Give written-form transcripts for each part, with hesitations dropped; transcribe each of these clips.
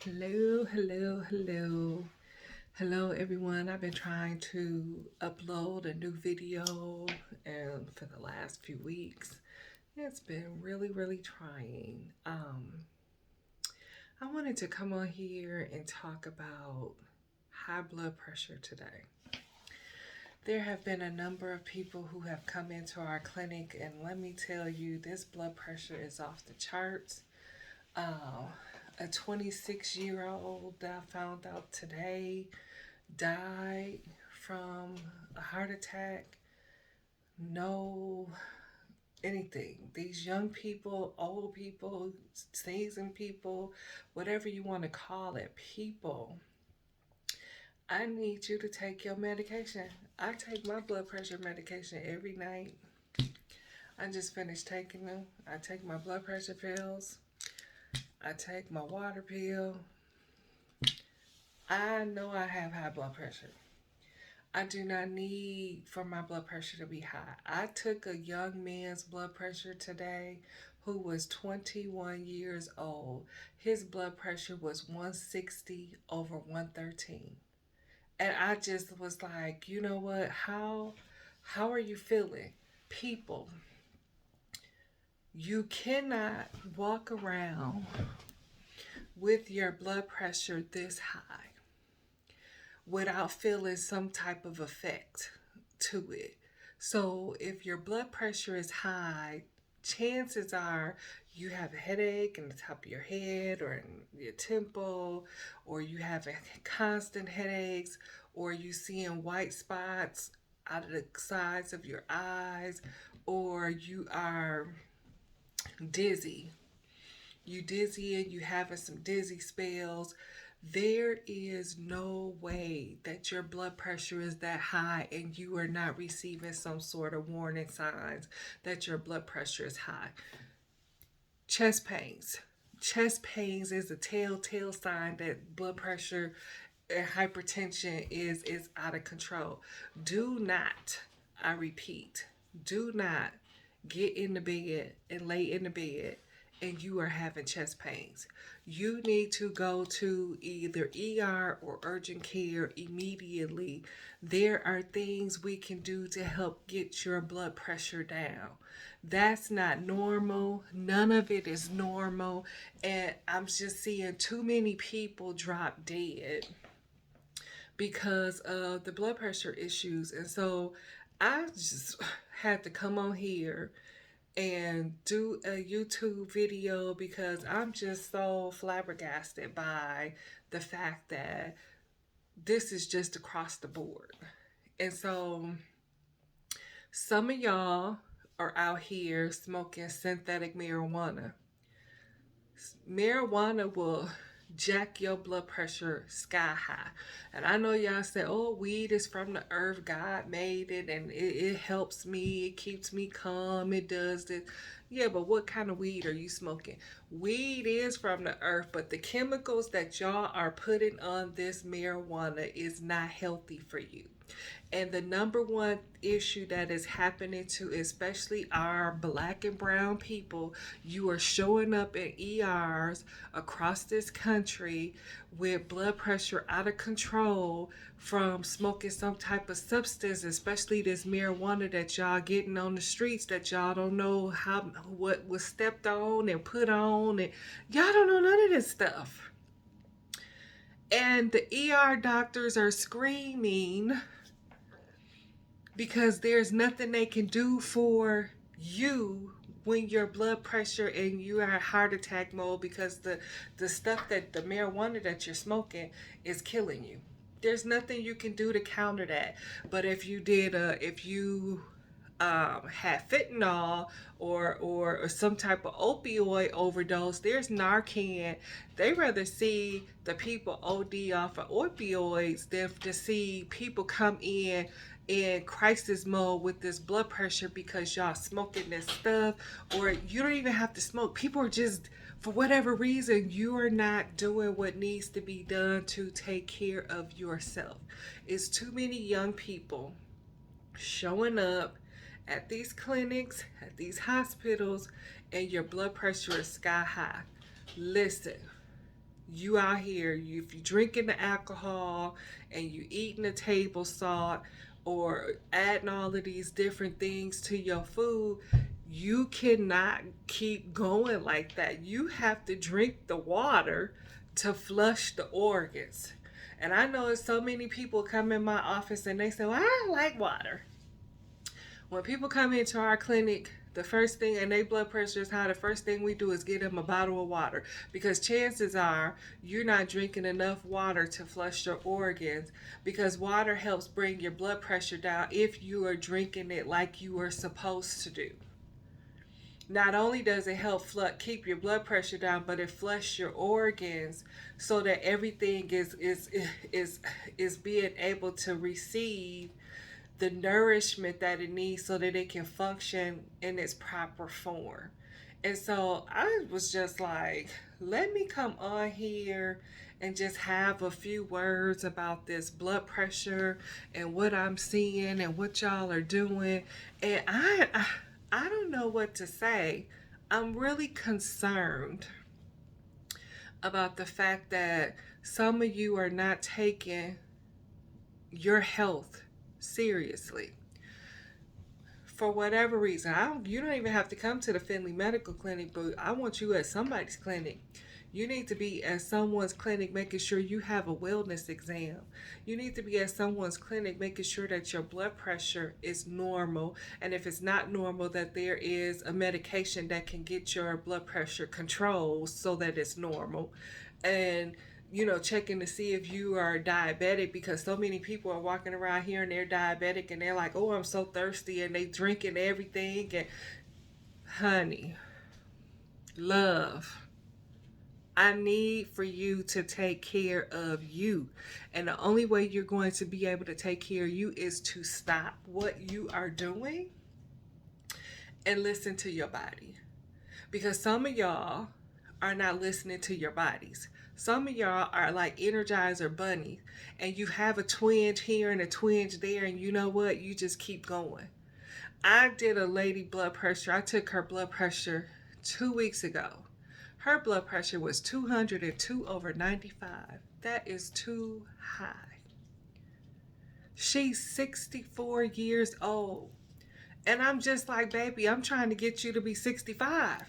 Hello everyone. I've been trying to upload a new video and for the last few weeks. It's been really trying. I wanted to come on here and talk about high blood pressure today. There have been a number of people who have come into our clinic, and let me tell you, this blood pressure is off the charts. A 26-year-old that I found out today died from a heart attack. No anything. These young people, old people, seasoned people, whatever you want to call it, people, I need you to take your medication. I take my blood pressure medication every night. I just finished taking them. I take my blood pressure pills. I take my water pill. I know I have high blood pressure. I do not need for my blood pressure to be high. I took a young man's blood pressure today who was 21 years old. His blood pressure was 160 over 113. And I just was like, you know what? How are you feeling? People, you cannot walk around with your blood pressure this high without feeling some type of effect to it. So if your blood pressure is high, chances are you have a headache in the top of your head or in your temple, or you have constant headaches, or you seeing white spots out of the sides of your eyes, or you are dizzy. You dizzy and you having some dizzy spells. There is no way that your blood pressure is that high and you are not receiving some sort of warning signs that your blood pressure is high. Chest pains. Chest pains is a telltale sign that blood pressure and hypertension is out of control. Do not, I repeat, do not get in the bed and lay in the bed and you are having chest pains. You need to go to either ER or urgent care immediately. There are things we can do to help get your blood pressure down. That's not normal. None of it is normal. And I'm just seeing too many people drop dead because of the blood pressure issues. And so I just had to come on here and do a YouTube video because I'm just so flabbergasted by the fact that this is just across the board. And so some of y'all are out here smoking synthetic marijuana. Marijuana will jack your blood pressure sky high. And I know y'all say, oh, weed is from the earth. God made it and it helps me. It keeps me calm. It does this. Yeah, but what kind of weed are you smoking? Weed is from the earth, but the chemicals that y'all are putting on this marijuana is not healthy for you. And the number one issue that is happening to especially our black and brown people, you are showing up in ERs across this country with blood pressure out of control from smoking some type of substance, especially this marijuana that y'all getting on the streets that y'all don't know what was stepped on and put on, and y'all don't know none of this stuff. And the ER doctors are screaming because there's nothing they can do for you when your blood pressure and you are in heart attack mode because the stuff that the marijuana that you're smoking is killing you. There's nothing you can do to counter that. But if you had fentanyl or some type of opioid overdose, there's Narcan. They rather see the people OD off of opioids than to see people come in crisis mode with this blood pressure because y'all smoking this stuff. Or you don't even have to smoke. People are just, for whatever reason, you are not doing what needs to be done to take care of yourself. It's too many young people showing up at these clinics, at these hospitals, and your blood pressure is sky high. Listen, You out here, if you drinking the alcohol and you eating the table salt or adding all of these different things to your food, you cannot keep going like that. You have to drink the water to flush the organs. And I know so many people come in my office and they say, well, I don't like water. When people come into our clinic, the first thing, and their blood pressure is high, the first thing we do is get them a bottle of water, because chances are you're not drinking enough water to flush your organs, because water helps bring your blood pressure down if you are drinking it like you are supposed to do. Not only does it help keep your blood pressure down, but it flushes your organs so that everything is being able to receive the nourishment that it needs so that it can function in its proper form. And so I was just like, let me come on here and just have a few words about this blood pressure and what I'm seeing and what y'all are doing. And I don't know what to say. I'm really concerned about the fact that some of you are not taking your health seriously. For whatever reason, you don't even have to come to the Finley Medical Clinic, but I want you at somebody's clinic. You need to be at someone's clinic making sure you have a wellness exam. You need to be at someone's clinic making sure that your blood pressure is normal. And if it's not normal, that there is a medication that can get your blood pressure controlled so that it's normal. And checking to see if you are diabetic, because so many people are walking around here and they're diabetic and they're like, oh, I'm so thirsty, and they drinking everything. And honey, love, I need for you to take care of you. And the only way you're going to be able to take care of you is to stop what you are doing and listen to your body. Because some of y'all are not listening to your bodies. Some of y'all are like Energizer bunnies, and you have a twinge here and a twinge there, and you know what? You just keep going. I did a lady blood pressure. I took her blood pressure 2 weeks ago. Her blood pressure was 202/95. That is too high. She's 64 years old. And I'm just like, baby, I'm trying to get you to be 65.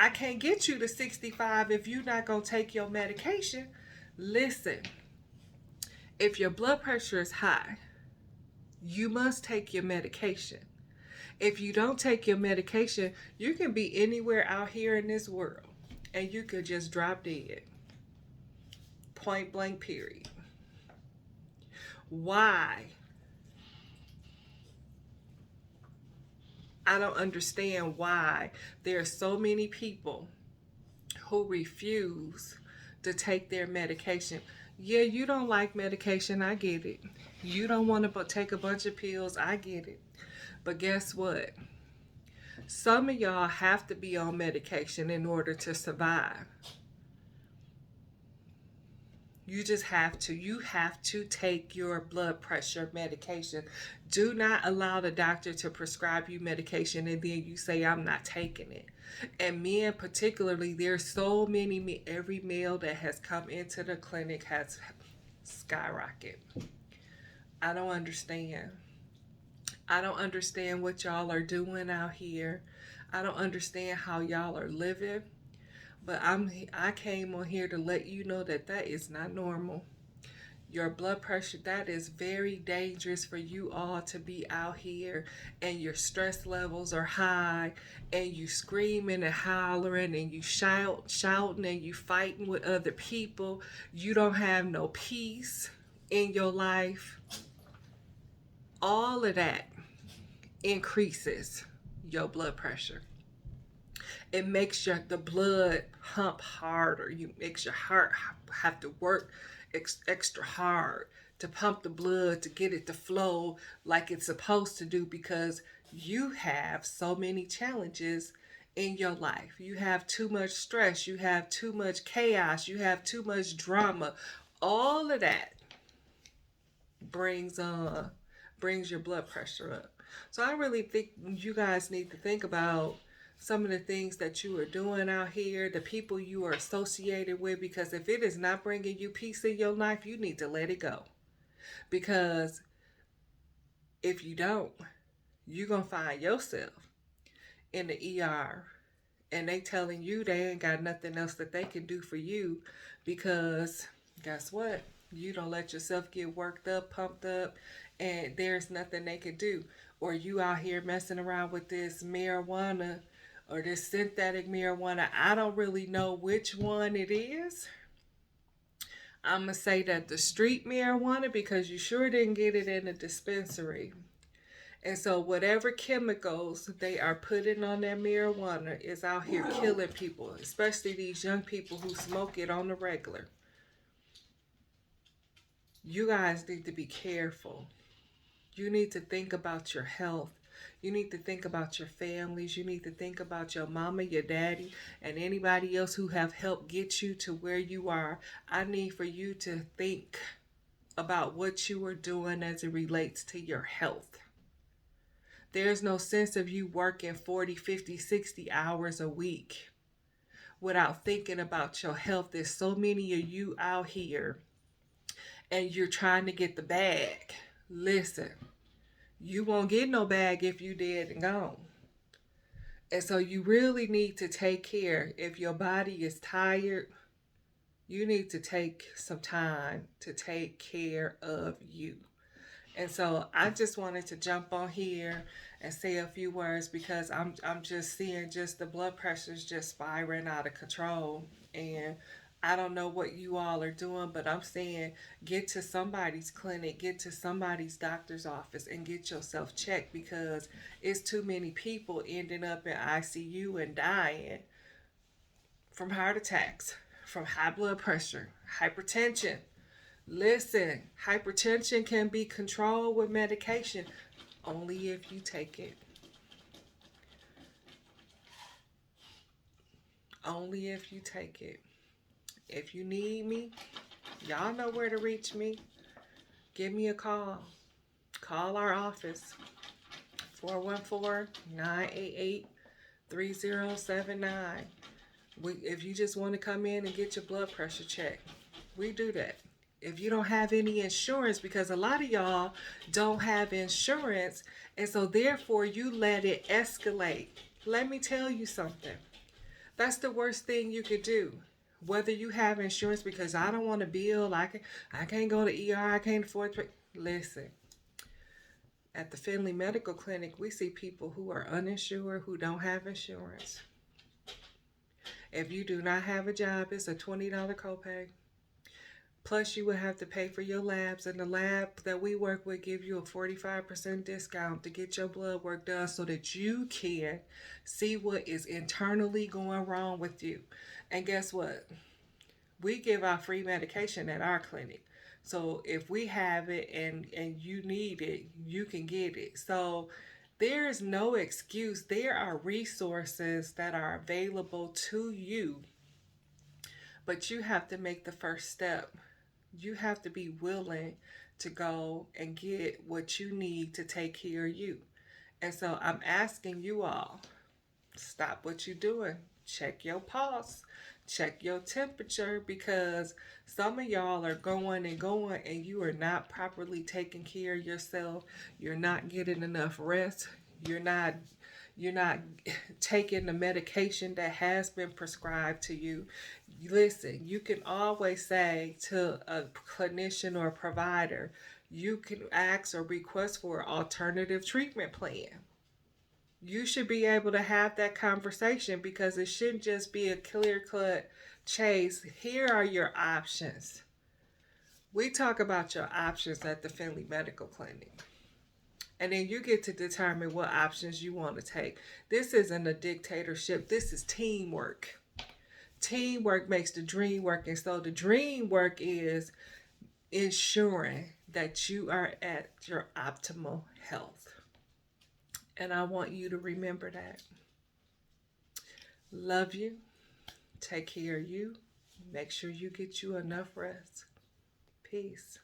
I can't get you to 65 if you're not going to take your medication. Listen, if your blood pressure is high, you must take your medication. If you don't take your medication, you can be anywhere out here in this world and you could just drop dead. Point blank, period. Why? I don't understand why there are so many people who refuse to take their medication. Yeah, you don't like medication, I get it. You don't want to take a bunch of pills, I get it. But guess what? Some of y'all have to be on medication in order to survive. You just have to. You have to take your blood pressure medication. Do not allow the doctor to prescribe you medication and then you say, I'm not taking it. And men particularly, there's so many, every male that has come into the clinic has skyrocketed. I don't understand. I don't understand what y'all are doing out here. I don't understand how y'all are living. But I came on here to let you know that that is not normal. Your blood pressure, that is very dangerous for you all to be out here and your stress levels are high and you screaming and hollering and you shouting and you fighting with other people. You don't have no peace in your life. All of that increases your blood pressure. It makes the blood pump harder. It makes your heart have to work extra hard to pump the blood to get it to flow like it's supposed to do, because you have so many challenges in your life. You have too much stress. You have too much chaos. You have too much drama. All of that brings your blood pressure up. So I really think you guys need to think about some of the things that you are doing out here, the people you are associated with, because if it is not bringing you peace in your life, you need to let it go. Because if you don't, you're going to find yourself in the ER and they telling you they ain't got nothing else that they can do for you because guess what? You don't let yourself get worked up, pumped up, and there's nothing they can do. Or you out here messing around with this marijuana or this synthetic marijuana. I don't really know which one it is. I'm going to say that the street marijuana because you sure didn't get it in a dispensary. And so whatever chemicals they are putting on that marijuana is out here killing people, especially these young people who smoke it on the regular. You guys need to be careful. You need to think about your health. You need to think about your families. You need to think about your mama, your daddy, and anybody else who have helped get you to where you are. I need for you to think about what you are doing as it relates to your health. There's no sense of you working 40, 50, 60 hours a week without thinking about your health. There's so many of you out here and you're trying to get the bag. Listen, you won't get no bag if you dead and gone. And so you really need to take care. If your body is tired, you need to take some time to take care of you. And so I just wanted to jump on here and say a few words because I'm just seeing just the blood pressures just spiraling out of control. And I don't know what you all are doing, but I'm saying get to somebody's clinic, get to somebody's doctor's office and get yourself checked because it's too many people ending up in ICU and dying from heart attacks, from high blood pressure, hypertension. Listen, hypertension can be controlled with medication only if you take it. Only if you take it. If you need me, y'all know where to reach me. Give me a call. Call our office. 414-988-3079. If you just want to come in and get your blood pressure checked, we do that. If you don't have any insurance, because a lot of y'all don't have insurance, and so therefore you let it escalate. Let me tell you something. That's the worst thing you could do. Whether you have insurance, because I don't want to bill, I can't go to ER, I can't afford to. Listen, at the Finley Medical Clinic, we see people who are uninsured, who don't have insurance. If you do not have a job, it's a $20 copay. Plus, you would have to pay for your labs, and the lab that we work with give you a 45% discount to get your blood work done so that you can see what is internally going wrong with you. And guess what? We give out free medication at our clinic. So if we have it and you need it, you can get it. So there is no excuse. There are resources that are available to you, but you have to make the first step. You have to be willing to go and get what you need to take care of you. And so I'm asking you all, stop what you're doing. Check your pulse. Check your temperature, because some of y'all are going and you are not properly taking care of yourself. You're not getting enough rest. You're not taking the medication that has been prescribed to you. Listen, you can always say to a clinician or a provider, you can ask or request for an alternative treatment plan. You should be able to have that conversation because it shouldn't just be a clear-cut chase. Here are your options. We talk about your options at the Finley Medical Clinic. And then you get to determine what options you want to take. This isn't a dictatorship. This is teamwork. Teamwork makes the dream work. And so the dream work is ensuring that you are at your optimal health. And I want you to remember that. Love you. Take care of you. Make sure you get you enough rest. Peace.